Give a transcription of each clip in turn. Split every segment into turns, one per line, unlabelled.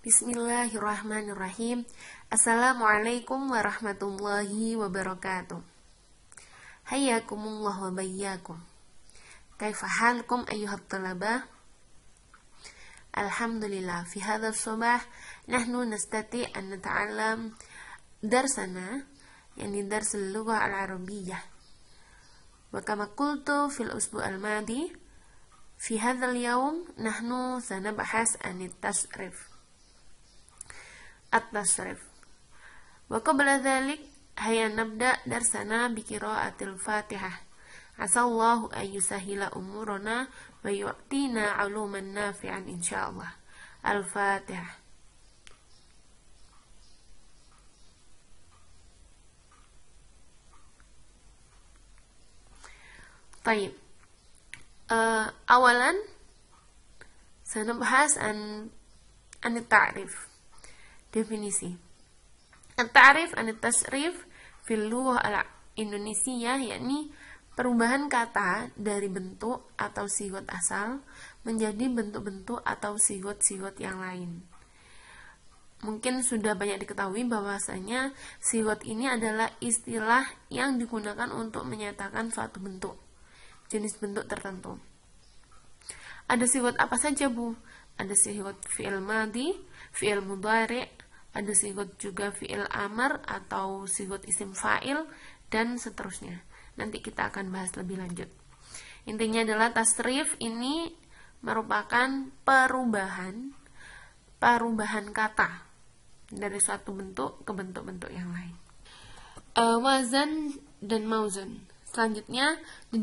Bismillahirrahmanirrahim. Assalamualaikum warahmatullahi wabarakatuh. Hayyakumullah wa bayyakum. Kaifa halkum ayyuhat talabah? Alhamdulillah, fi hadha as-sabah nahnu nastati' an nata'allam darsana, yani dars al-lughah al-arabiyyah. Wa kama qultu fil usbu' al-madi, fi hadha al-yawm nahnu sanabhas an at-tasrif. Wa qabla dhalik hayya nabda darsana bi qira'atil Fatihah. Asallahu an yusahhila umurana wa yu'tina 'uluman nafi'an insyaallah. Al-Fatihah. Baik. Awalan sanabhas an at-ta'rif. Definisi. At-ta'rif an at-tasrif fil lughah al-Indonesiah, yakni perubahan kata dari bentuk atau sigot asal menjadi bentuk-bentuk atau sigot-sigot yang lain. Mungkin sudah banyak diketahui bahwasanya sigot ini adalah istilah yang digunakan untuk menyatakan suatu bentuk, jenis bentuk tertentu. Ada sigot apa saja, Bu? Ada sigot fi'il madhi, fi'il mudhari', ada sigot juga fi'il amar atau sigot isim fa'il, dan seterusnya. Nanti kita akan bahas lebih lanjut. Intinya adalah tasrif ini merupakan perubahan kata dari suatu bentuk ke bentuk-bentuk yang lain. Wazan dan mauzun. Selanjutnya, di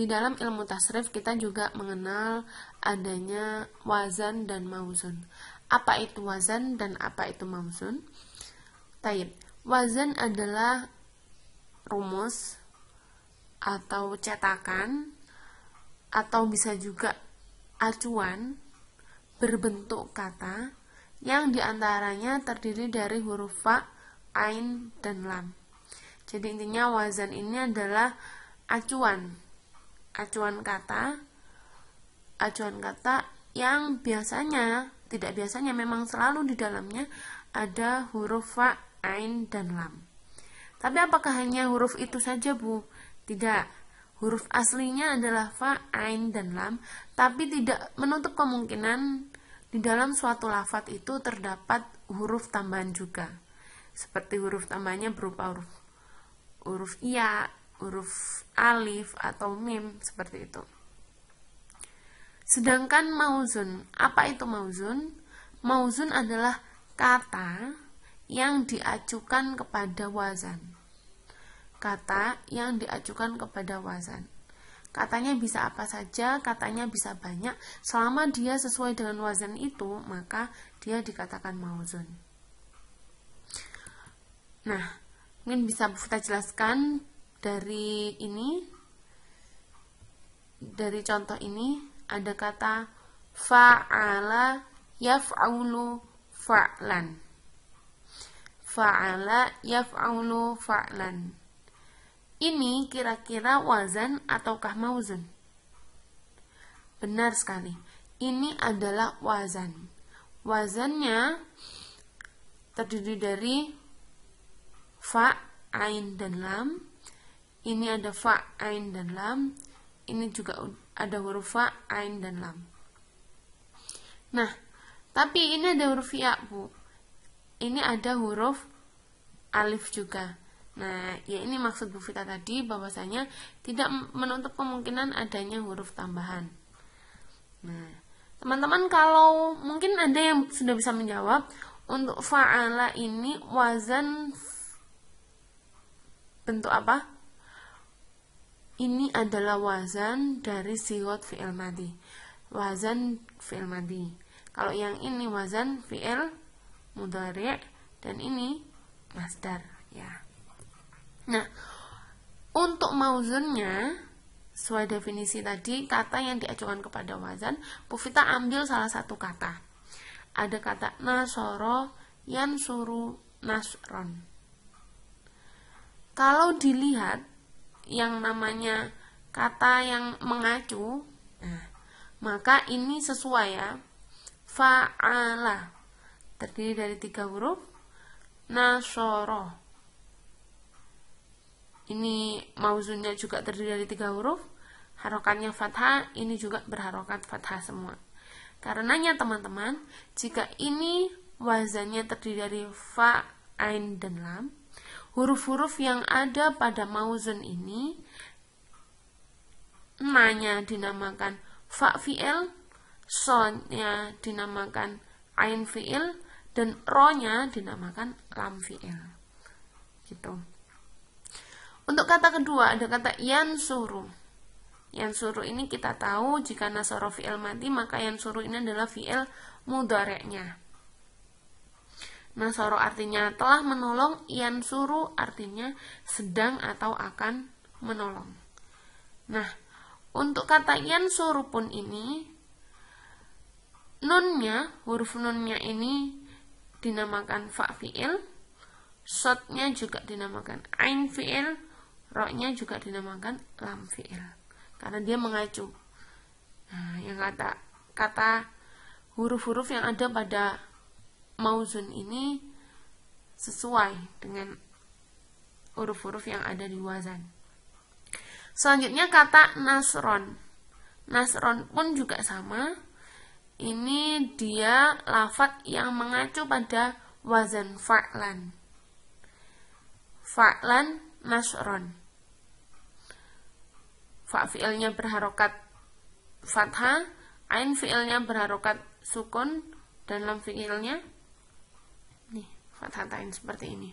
dalam ilmu tasrif kita juga mengenal adanya wazan dan mauzun. Apa itu wazan dan apa itu mauzun? Taib. Wazan adalah rumus atau cetakan atau bisa juga acuan berbentuk kata yang diantaranya terdiri dari huruf fa, ain, dan lam. Jadi intinya wazan ini adalah acuan kata yang tidak biasanya memang selalu di dalamnya ada huruf fa, ain, dan lam. Tapi apakah hanya huruf itu saja, Bu? Tidak. Huruf aslinya adalah fa, ain, dan lam, tapi tidak menutup kemungkinan di dalam suatu lafadz itu terdapat huruf tambahan juga. Seperti huruf tambahannya berupa huruf ya, huruf alif, atau mim, seperti itu. Sedangkan mauzun, apa itu mauzun? Mauzun adalah kata yang diacukan kepada wazan. Kata yang diacukan kepada wazan. Katanya bisa apa saja, katanya bisa banyak. Selama dia sesuai dengan wazan itu, maka dia dikatakan mauzun. Nah, mungkin bisa kita jelaskan dari contoh ini. Ada kata fa'ala yaf'ulu fa'lan. Fa'ala yaf'ulu fa'lan. Ini kira-kira wazan ataukah mauzun? Benar sekali. Ini adalah wazan. Wazannya terdiri dari fa, ain, dan lam. Ini ada fa, ain, dan lam. Ini juga ada huruf fa, ain, dan lam. Nah, tapi ini ada huruf ya, Bu. Ini ada huruf alif juga. Nah, ya ini maksud Bu Vita tadi, bahwasanya tidak menutup kemungkinan adanya huruf tambahan. Nah, teman-teman kalau mungkin ada yang sudah bisa menjawab, untuk fa'ala ini wazan bentuk apa? Ini adalah wazan dari sigot fi'il madhi. Wazan fi'il madhi. Kalau yang ini wazan fi'il mudhari' dan ini masdar, ya. Nah, untuk mauzunnya sesuai definisi tadi, kata yang diacukan kepada wazan, Bu Vita ambil salah satu kata. Ada kata nasoro, yansuru, nasron. Kalau dilihat yang namanya kata yang mengacu, nah, maka ini sesuai ya. fa'ala terdiri dari 3 huruf. Nasoro, ini mauzunnya juga terdiri dari 3 huruf. Harokannya fathah, ini juga berharokat fathah semua. Karenanya teman-teman, jika ini wazannya terdiri dari fa, ain, dan lam, huruf-huruf yang ada pada mauzun ini, na-nya dinamakan fa fi'il, so-nya dinamakan ain fi'il, dan ro-nya dinamakan lam fi'il. Gitu. Untuk kata kedua ada kata yansuru. Yansuru ini kita tahu jika nasoro fi'il mati, maka yansuru ini adalah fi'il mudhari'nya. Nasoro artinya telah menolong, yansuru artinya sedang atau akan menolong. Nah, untuk kata yansuru pun ini, nunnya, huruf nunnya ini dinamakan fa fi'il, shotnya juga dinamakan ain fi'il, ro-nya juga dinamakan lam fi'il. Karena dia mengacu. Nah, yang kata huruf-huruf yang ada pada mauzun ini sesuai dengan huruf-huruf yang ada di wazan. Selanjutnya kata nasron. Nasron pun juga sama. Ini dia lafadz yang mengacu pada wazan fa'lan. Fa'lan nasron. Fa fi'ilnya berharokat fathah, ain fi'ilnya berharokat sukun, dan lam fi'ilnya nih fathatain seperti ini.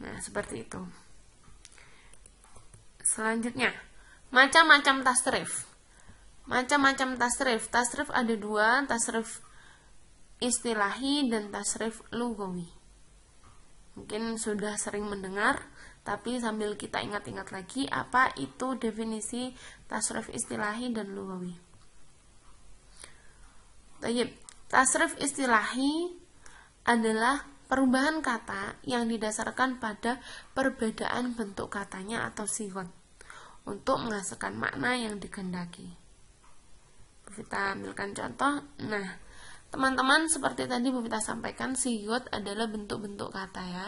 Nah, seperti itu. Selanjutnya, macam-macam tasrif. Macam-macam tasrif. Tasrif ada 2, tasrif istilahi dan tasrif lughawi. Mungkin sudah sering mendengar, tapi sambil kita ingat-ingat lagi apa itu definisi tasrif istilahi dan lughawi. Tasrif istilahi adalah perubahan kata yang didasarkan pada perbedaan bentuk katanya atau sigot untuk menghasilkan makna yang dikehendaki. Kita ambilkan contoh. Nah, teman-teman, seperti tadi Bu Vita sampaikan, sigot adalah bentuk-bentuk kata ya.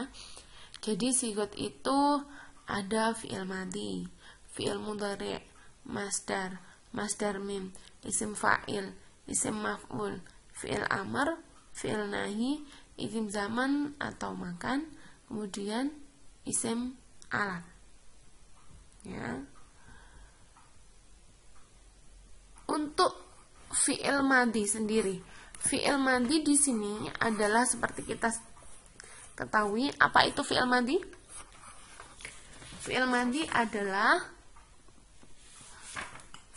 Jadi sigot itu ada fi'il madhi, fi'il mudhari', masdar, masdar mim, isim fa'il, isim maf'ul, fi'il amr, fi'il nahi, isim zaman atau makan, kemudian isim alat. Ya. Untuk fi'il madhi sendiri, fi'il madhi di sini adalah seperti kita ketahui. Apa itu fi'il madhi? Fi'il madhi adalah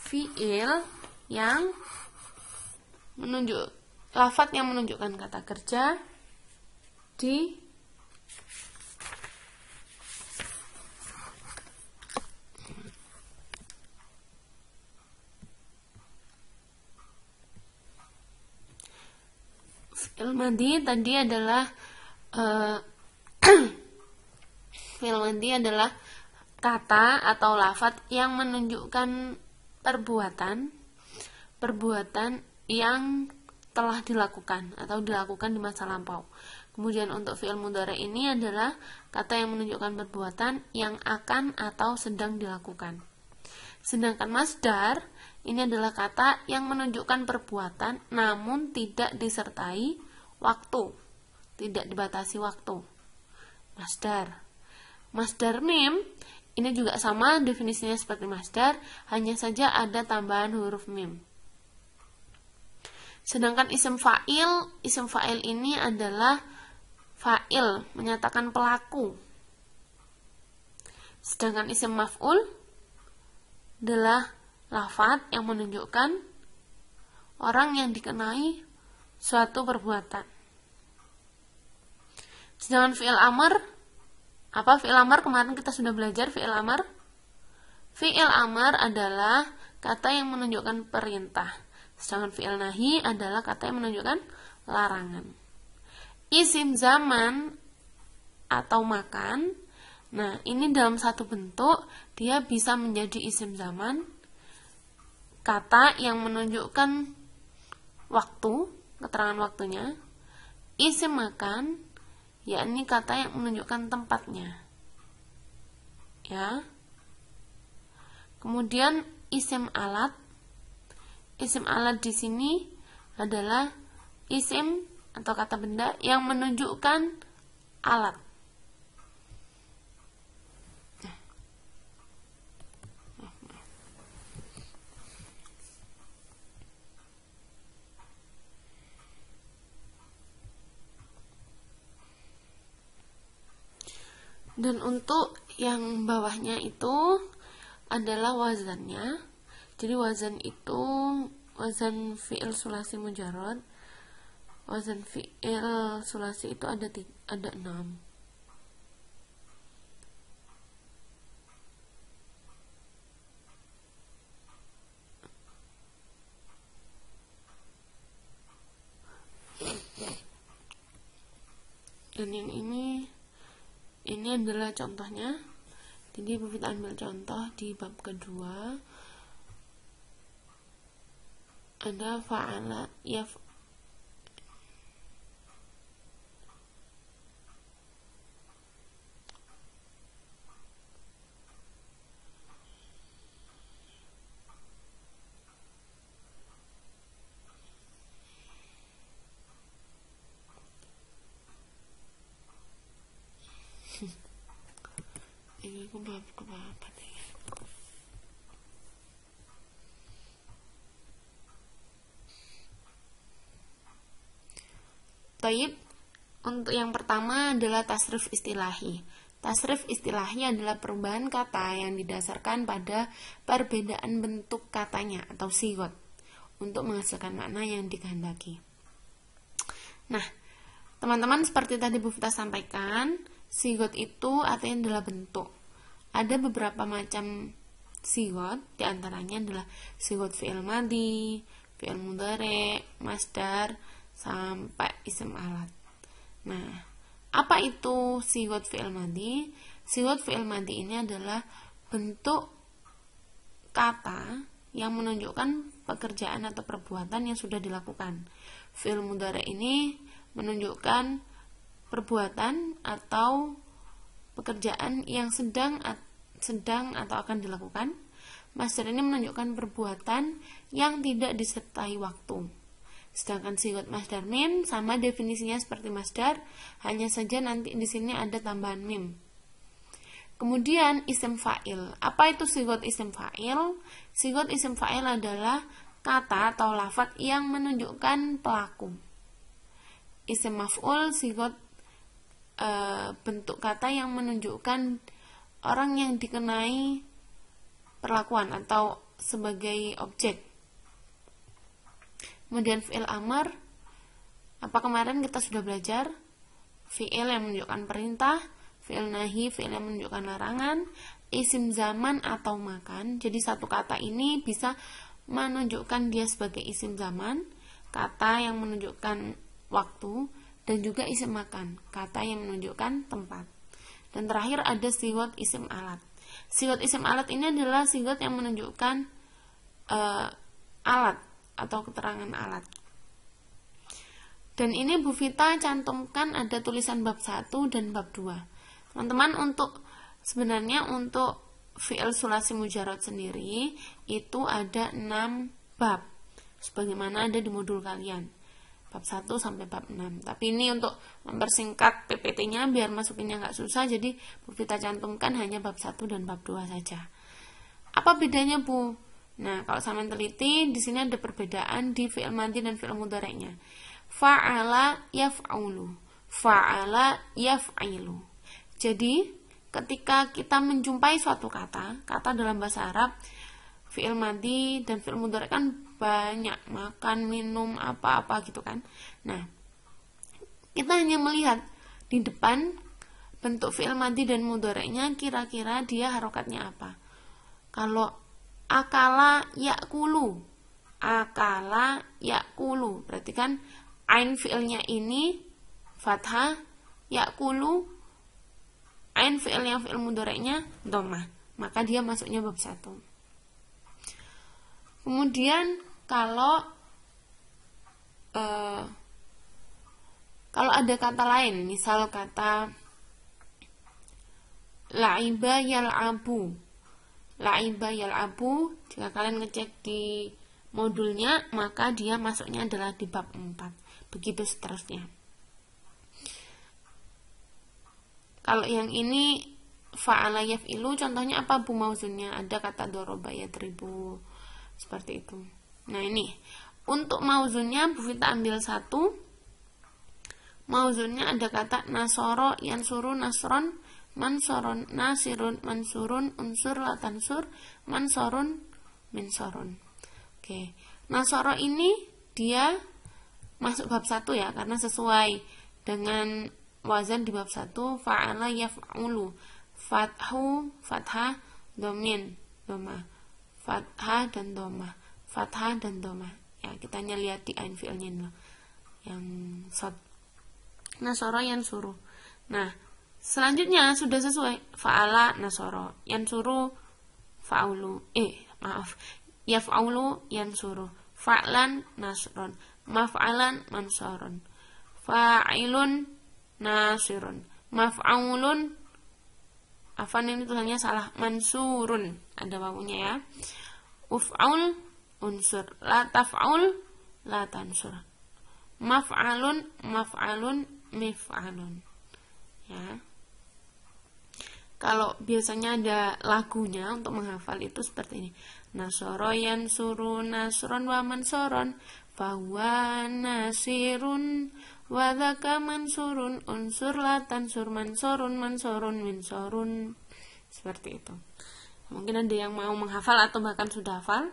fi'il yang lafadz yang menunjukkan kata kerja di fi'il madhi tadi adalah fi'il madhi adalah kata atau lafadz yang menunjukkan perbuatan yang telah dilakukan atau dilakukan di masa lampau. Kemudian untuk fi'il mudhari' ini adalah kata yang menunjukkan perbuatan yang akan atau sedang dilakukan. Sedangkan masdar ini adalah kata yang menunjukkan perbuatan namun tidak disertai waktu, tidak dibatasi waktu. Masdar mim ini juga sama definisinya seperti masdar, hanya saja ada tambahan huruf mim. Sedangkan isim fa'il ini adalah fa'il, menyatakan pelaku. Sedangkan isim maf'ul adalah lafadz yang menunjukkan orang yang dikenai suatu perbuatan. Sedangkan fi'il amr, apa fi'il amr? Kemarin kita sudah belajar fi'il amr. Fi'il amr adalah kata yang menunjukkan perintah. Sedangkan fi'il nahi adalah kata yang menunjukkan larangan. Isim zaman atau makan, nah ini dalam satu bentuk dia bisa menjadi isim zaman, kata yang menunjukkan waktu, keterangan waktunya. Isim makan, yakni kata yang menunjukkan tempatnya. Ya. Kemudian isim alat. Isim alat di sini adalah isim atau kata benda yang menunjukkan alat. Dan untuk yang bawahnya itu adalah wazannya. Jadi wazan itu wazan fi'il sulasi mujarrad. Wazan fi'il sulasi itu ada 6. Dan yang ini adalah contohnya. Jadi kita ambil contoh di bab kedua. Ada fa'ala ini aku bab keberapa nih? Taib. Untuk yang pertama adalah tasrif istilahi. Tasrif istilahi adalah perubahan kata yang didasarkan pada perbedaan bentuk katanya atau sigot untuk menghasilkan makna yang dikehendaki. Nah, teman-teman, seperti tadi Bu Vita sampaikan, sigot itu artinya adalah bentuk. Ada beberapa macam sigot, diantaranya adalah sigot fi'il madhi, fi'il mudhari, masdar, sampai isim alat. Nah, apa itu sigot fi'il madhi? Sigot fi'il madhi ini adalah bentuk kata yang menunjukkan pekerjaan atau perbuatan yang sudah dilakukan. Fi'il mudhari ini menunjukkan perbuatan atau pekerjaan yang sedang atau akan dilakukan. Masdar ini menunjukkan perbuatan yang tidak disertai waktu. Sedangkan sigot masdar mim sama definisinya seperti masdar, hanya saja nanti di sini ada tambahan mim. Kemudian isim fa'il. Apa itu sigot isim fa'il? Sigot isim fa'il adalah kata atau lafadz yang menunjukkan pelaku. Isim maf'ul sigot bentuk kata yang menunjukkan orang yang dikenai perlakuan atau sebagai objek. Kemudian fi'il amar, apa kemarin kita sudah belajar? Fi'il yang menunjukkan perintah, fi'il nahi, fi'il yang menunjukkan larangan, isim zaman atau makan. Jadi satu kata ini bisa menunjukkan dia sebagai isim zaman, kata yang menunjukkan waktu, dan juga isim makan, kata yang menunjukkan tempat. Dan terakhir ada sigot isim alat. Sigot isim alat ini adalah sigot yang menunjukkan alat atau keterangan alat. Dan ini Bu Vita cantumkan ada tulisan bab 1 dan bab 2. Teman-teman, sebenarnya untuk fi'il sulasi mujarrad sendiri itu ada 6 bab, sebagaimana ada di modul kalian, bab 1 sampai bab 6. Tapi ini untuk mempersingkat PPT-nya biar masukinnya nggak susah, jadi Bu Vita cantumkan hanya bab 1 dan bab 2 saja. Apa bedanya, Bu? Nah, kalau sama teliti, di sini ada perbedaan di fi'il madhi dan fi'il mudhari'nya. Fa'ala yaf'ulu, fa'ala yaf'ilu. Jadi, ketika kita menjumpai suatu kata dalam bahasa Arab, fi'il madhi dan fi'il mudhari' kan banyak, makan, minum, apa-apa gitu kan. Nah, kita hanya melihat di depan bentuk fi'il madhi dan mudhari'nya, kira-kira dia harokatnya apa. Kalau akala yakulu, akala yakulu, berarti kan ain fi'ilnya ini fathah, yakulu ain fi'il yang fi'il mudhari'nya dhammah, maka dia masuknya bab 1. Kemudian kalau kalau ada kata lain, misal kata la'iba yal'abu. La'iba yal'abu, jika kalian ngecek di modulnya, maka dia masuknya adalah di bab 4. Begitu seterusnya. Kalau yang ini fa'ala yaf'ilu, contohnya apa bu mauzunnya? Ada kata doroba yadribu. Seperti itu. Nah ini, untuk mauzunnya Bu Vita ambil satu. Mauzunnya ada kata nasoro, yansuru, nasron, mansoron, nasirun, mansurun, unsur, latansur, mansorun, minsorun. Oke, nasoro ini dia masuk bab 1 ya, karena sesuai dengan wazan di bab 1. Fa'ala yaf'ulu, fathu, fathah, domin, doma, fathah dan doma, fathah dan doma. Ya, kita lihat di ain fi'ilnya dulu. Yang sod. Nasoro yansuru. Nah, selanjutnya sudah sesuai. Fa'ala nasoro, yansuru fa'ulu. Yaf'ulu yansuru. Fa'lan nasron. Maf'alan mansoron. Fa'ilun nasirun. Maf'aulun, afan ini tulisannya salah, mansurun. Ada wawunya ya. Uf'aul unsur. La taf'aul la tansur. Maf'alun maf'alun mif'alun. Ya. Kalau biasanya ada lagunya untuk menghafal itu seperti ini. Nasoro yansuru nasron wa mansoron, fahuwa nasirun wa dzaka mansurun, unsur la tansur, mansorun mansorun minsorun. Seperti itu. Mungkin ada yang mau menghafal atau bahkan sudah hafal.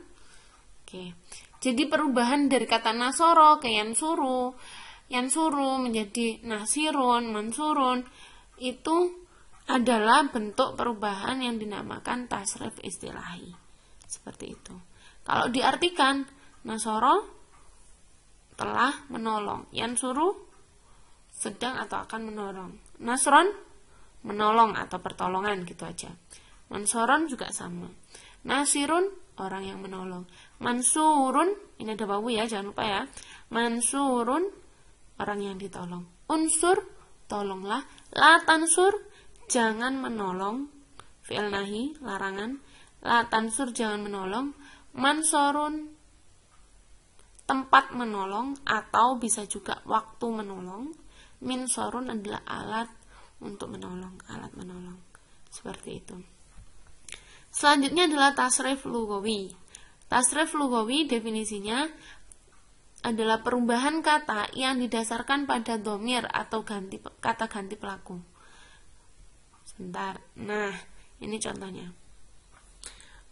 Oke. Jadi perubahan dari kata nasoro ke yansuru, yansuru menjadi nasirun, mansurun, itu adalah bentuk perubahan yang dinamakan tasrif istilahi. Seperti itu. Kalau diartikan, nasoro telah menolong, yansuru sedang atau akan menolong, nasron menolong atau pertolongan, gitu aja. Mansoron juga sama. Nasirun orang yang menolong. Mansurun, ini ada wawu ya, jangan lupa ya. Mansurun orang yang ditolong. Unsur, tolonglah. La tansur, jangan menolong. Fi'il nahi, larangan. La tansur, jangan menolong. Mansorun, tempat menolong atau bisa juga waktu menolong. Minsorun adalah alat untuk menolong, alat menolong. Seperti itu. Selanjutnya adalah tasrif lugawi. Tasrif lugawi definisinya adalah perubahan kata yang didasarkan pada dhamir atau kata ganti pelaku. Sebentar. Nah, ini contohnya.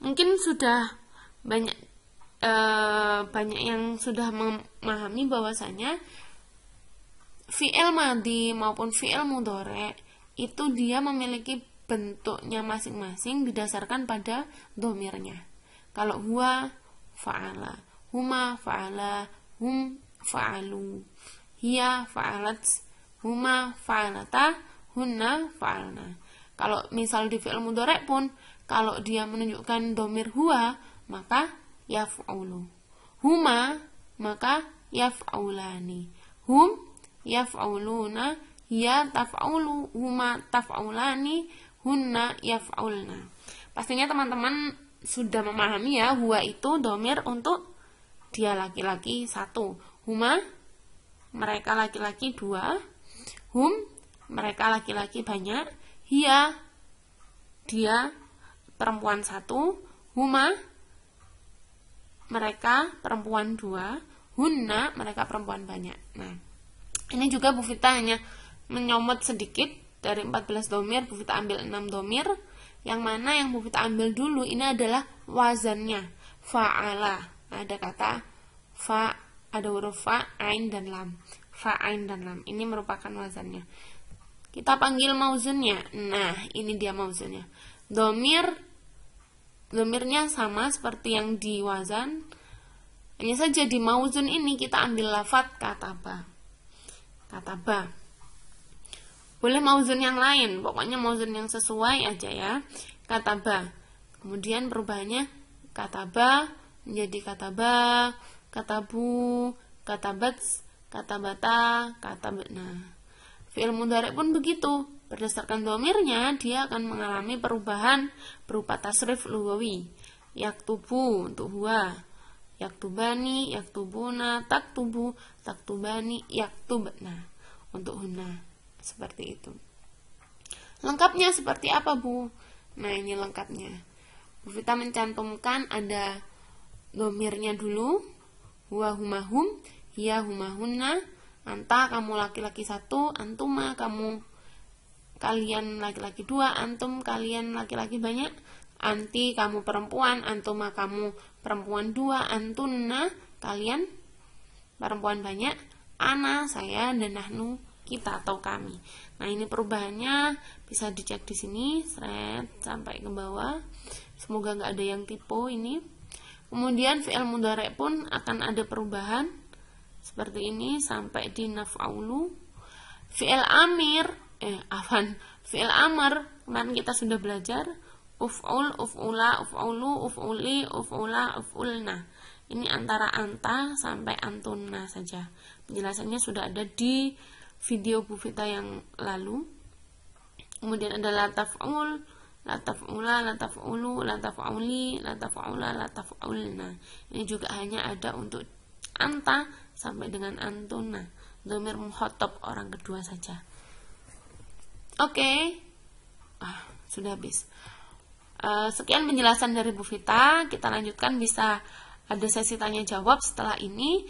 Mungkin sudah banyak yang sudah memahami bahwasanya fi'il madhi maupun fi'il mudhari itu dia memiliki bentuknya masing-masing didasarkan pada dhamirnya. Kalau huwa fa'ala, huma fa'ala, hum fa'alu, hiya fa'alat, huma fa'alata, hunna fa'alna. Kalau misal di fi'il mudhari pun, kalau dia menunjukkan dhamir huwa, maka yaf'ulu. Huma, maka yaf'aulani. Hum yaf'auluna, hiya taf'aulu, huma taf'aulani, hunna yaf'aulna. Pastinya teman-teman sudah memahami ya, huwa itu dhamir untuk dia laki-laki 1. Huma, mereka laki-laki 2. Hum, mereka laki-laki banyak. Hiya, dia perempuan 1. Huma, mereka perempuan 2. Hunna, mereka perempuan banyak. Nah, ini juga Bu Vita hanya menyomot sedikit. Dari 14 dhamir, Bu Vita ambil 6 dhamir. Yang mana yang Bu Vita ambil dulu ini adalah wazannya. Fa'ala. Ada kata fa, ada huruf fa, ain dan lam. Fa, ain dan lam. Ini merupakan wazannya. Kita panggil mauzunnya. Nah, ini dia mauzunnya. Dhamirnya sama seperti yang di wazan. Hanya saja di mauzun ini kita ambil lafaz kataba. Kataba. Boleh mauzun yang lain, pokoknya mauzun yang sesuai aja ya. Kataba. Kemudian perubahannya kataba menjadi kataba, katabu, katabat, katabata, katabna. Fi'il mudhari pun begitu. Berdasarkan domirnya, dia akan mengalami perubahan berupa tasrif lugawi. Yaktubu untuk huwa, yaktubani, yaktubuna, taktubu, taktubani, yaktubna untuk hunna. Seperti itu. Lengkapnya seperti apa, Bu? Nah, ini lengkapnya. Bu Vita mencantumkan ada domirnya dulu, huwa humahum, hiya humahunna, anta kamu laki-laki 1, antuma kamu kalian laki-laki 2, antum kalian laki-laki banyak, anti kamu perempuan, antuma kamu perempuan 2, antunna kalian perempuan banyak, ana saya, dan nahnu kita atau kami. Nah, ini perubahannya bisa dicek di sini, sampai ke bawah. Semoga nggak ada yang typo ini. Kemudian fi'il mudhari pun akan ada perubahan seperti ini sampai di naf'aulu. Fi'il amir, fi'il amr kemarin kita sudah belajar uf'ul, uf'ula, uf'ulu, uf'uli, uf'ula, uf'ulna. Ini antara anta sampai antunna saja. Penjelasannya sudah ada di video Bu Vita yang lalu. Kemudian ada la taf'ul, la taf'ula, la taf'ulu, la taf'uli, la taf'ula, la taf'ulna. Ini juga hanya ada untuk anta sampai dengan antunna. Dhamir mukhatab orang kedua saja. Oke. Sudah habis. Sekian penjelasan dari Bu Vita. Kita lanjutkan, bisa ada sesi tanya jawab setelah ini.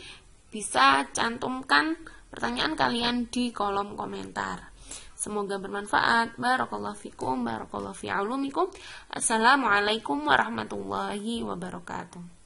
Bisa cantumkan pertanyaan kalian di kolom komentar. Semoga bermanfaat. Barakallahu fikum, barakallahu fi ulumikum. Assalamualaikum warahmatullahi wabarakatuh.